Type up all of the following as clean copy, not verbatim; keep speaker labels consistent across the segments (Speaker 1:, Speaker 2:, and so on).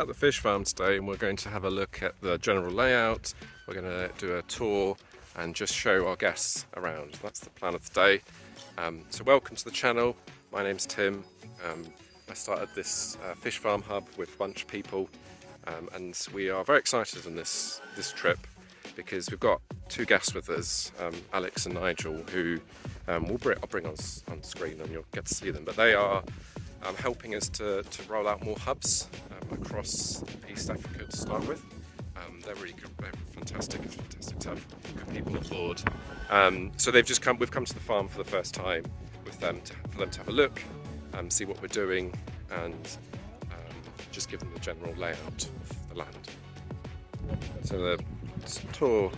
Speaker 1: At the fish farm today, and we're going to have a look at the general layout. We're going to do a tour and just show our guests around. That's the plan of the day. So welcome to the channel. My name's Tim. I started this fish farm hub with a bunch of people, and we are very excited on this trip because we've got two guests with us, Alex and Nigel, who I'll bring on screen and you'll get to see them. But they are helping us to roll out more hubs across East Africa to start with. They're really good, they're fantastic. It's fantastic to have good people on board. So we've come to the farm for the first time with them for them to have a look, see what we're doing, and just give them the general layout of the land. So the tour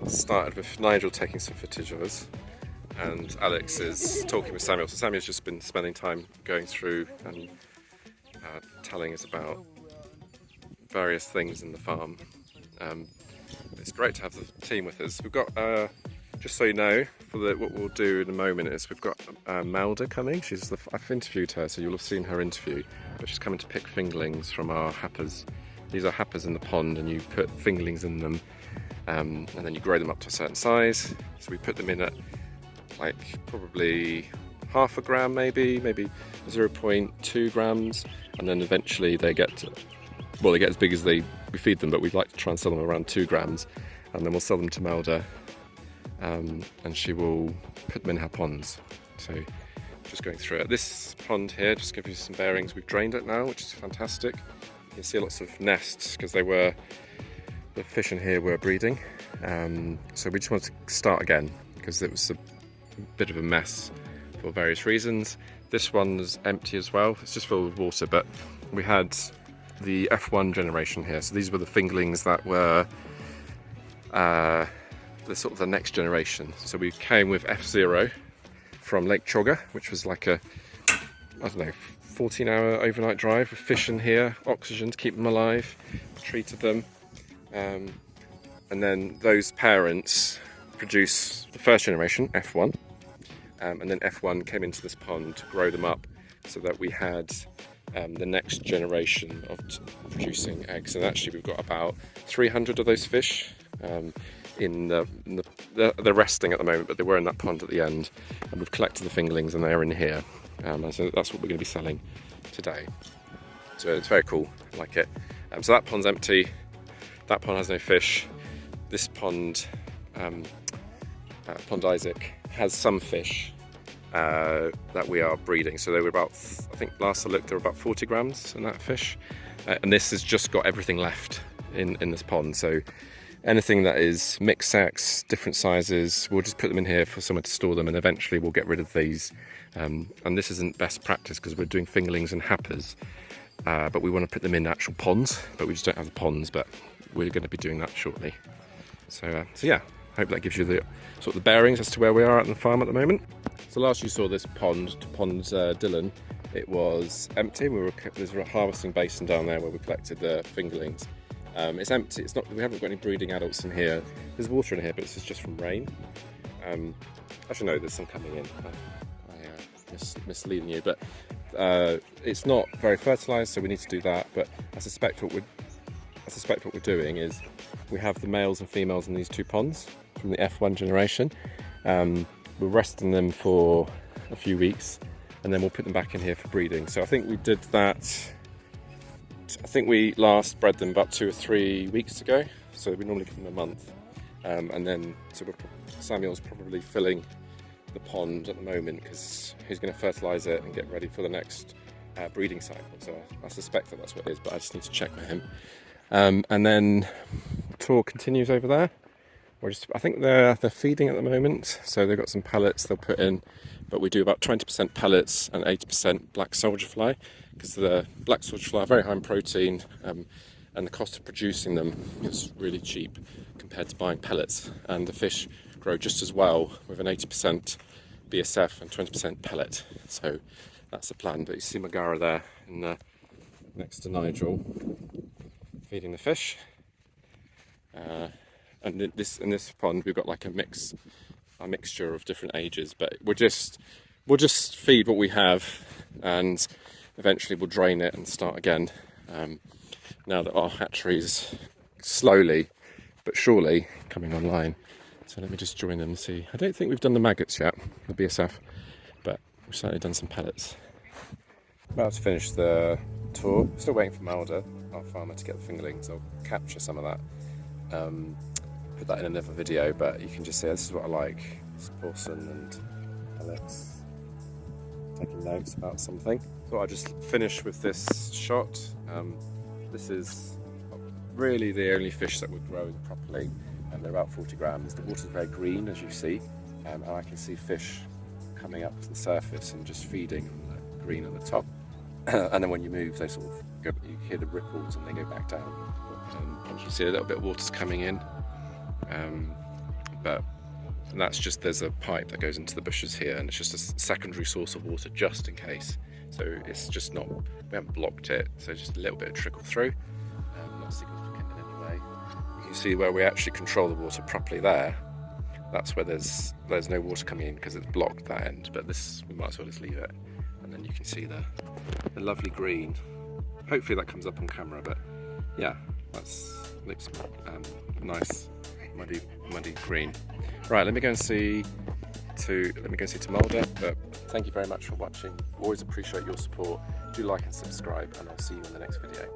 Speaker 1: started with Nigel taking some footage of us, and Alex is talking with Samuel. So Samuel's just been spending time going through and telling us about various things in the farm. It's great to have the team with us. We've got, just so you know, what we'll do in a moment is we've got Melda coming. I've interviewed her, so you'll have seen her interview, but she's coming to pick fingerlings from our happers. These are happers in the pond, and you put fingerlings in them, and then you grow them up to a certain size. So we put them in at like probably half a gram, maybe 0.2 grams, and then eventually they get as big as we feed them, but we'd like to try and sell them around 2 grams, and then we'll sell them to Melda, and she will put them in her ponds. So just going through it. This pond here, just to give you some bearings, we've drained it now, which is fantastic. You can see lots of nests because the fish in here were breeding. So we just wanted to start again because it was a bit of a mess for various reasons. This one's empty as well, it's just filled with water, but we had the F1 generation here. So these were the fingerlings that were the next generation. So we came with F0 from Lake Chogga, which was like a 14-hour overnight drive with fish in here, oxygen to keep them alive, treated them, and then those parents produced the first generation, F1, and then F1 came into this pond to grow them up so that we had the next generation of producing eggs. And actually we've got about 300 of those fish they're resting at the moment, but they were in that pond at the end, and we've collected the fingerlings and they're in here, and so that's what we're going to be selling today. So it's very cool, I like it. So that pond's empty, that pond has no fish. This pond, Pond Isaac, has some fish that we are breeding. So they were about, I think last I looked, there were about 40 grams in that fish, and this has just got everything left in this pond. So anything that is mixed sex, different sizes, we'll just put them in here for somewhere to store them, and eventually we'll get rid of these. And this isn't best practice because we're doing fingerlings and happers, but we want to put them in actual ponds, but we just don't have the ponds, but we're going to be doing that shortly. So yeah, hope that gives you the sort of the bearings as to where we are at the farm at the moment. So last you saw this pond, Dillon, it was empty. There's a harvesting basin down there where we collected the fingerlings. It's empty. We haven't got any breeding adults in here. There's water in here, but this is just from rain. Actually, no, there's some coming in. Misleading you, but it's not very fertilised, so we need to do that. But I suspect what we're doing is we have the males and females in these two ponds from the F1 generation. We're resting them for a few weeks, and then we'll put them back in here for breeding. So I think we did that. I think we last bred them about 2 or 3 weeks ago, so we normally give them a month, and then Samuel's probably filling the pond at the moment because he's going to fertilise it and get ready for the next breeding cycle. So I suspect that that's what it is, but I just need to check with him. And then the tour continues over there. I think they're feeding at the moment, so they've got some pellets they'll put in, but we do about 20% pellets and 80% black soldier fly, because the black soldier fly are very high in protein, and the cost of producing them is really cheap compared to buying pellets, and the fish grow just as well with an 80% BSF and 20% pellet. So that's the plan. But you see Magara there next to Nigel feeding the fish. And in this pond we've got like a mixture of different ages, but we'll just feed what we have, and eventually we'll drain it and start again. now that our hatchery's slowly but surely coming online. So let me just join them and see. I don't think we've done the maggots yet, the BSF, but we've certainly done some pellets. About to finish the tour. Still waiting for Malda, our farmer, to get the fingerlings. I'll capture some of that, put that in another video, but you can just see this is what I like. It's Pauson and Alex taking notes about something. So I just finish with this shot. This is really the only fish that would grow properly, and they're about 40 grams. The water's very green, as you see, and I can see fish coming up to the surface and just feeding on the green at the top. And then when you move, they sort of go, you hear the ripples and they go back down. And you can see a little bit of water's coming in, but that's just, there's a pipe that goes into the bushes here, and it's just a secondary source of water just in case. So it's just not, we haven't blocked it, so just a little bit of trickle through, not significant in any way. You can see where we actually control the water properly there. That's where there's no water coming in because it's blocked that end, but this, we might as well just leave it. And then you can see the lovely green. Hopefully that comes up on camera, but yeah, looks nice, muddy green. Right, let me go and see Malda. But thank you very much for watching. Always appreciate your support. Do like and subscribe, and I'll see you in the next video.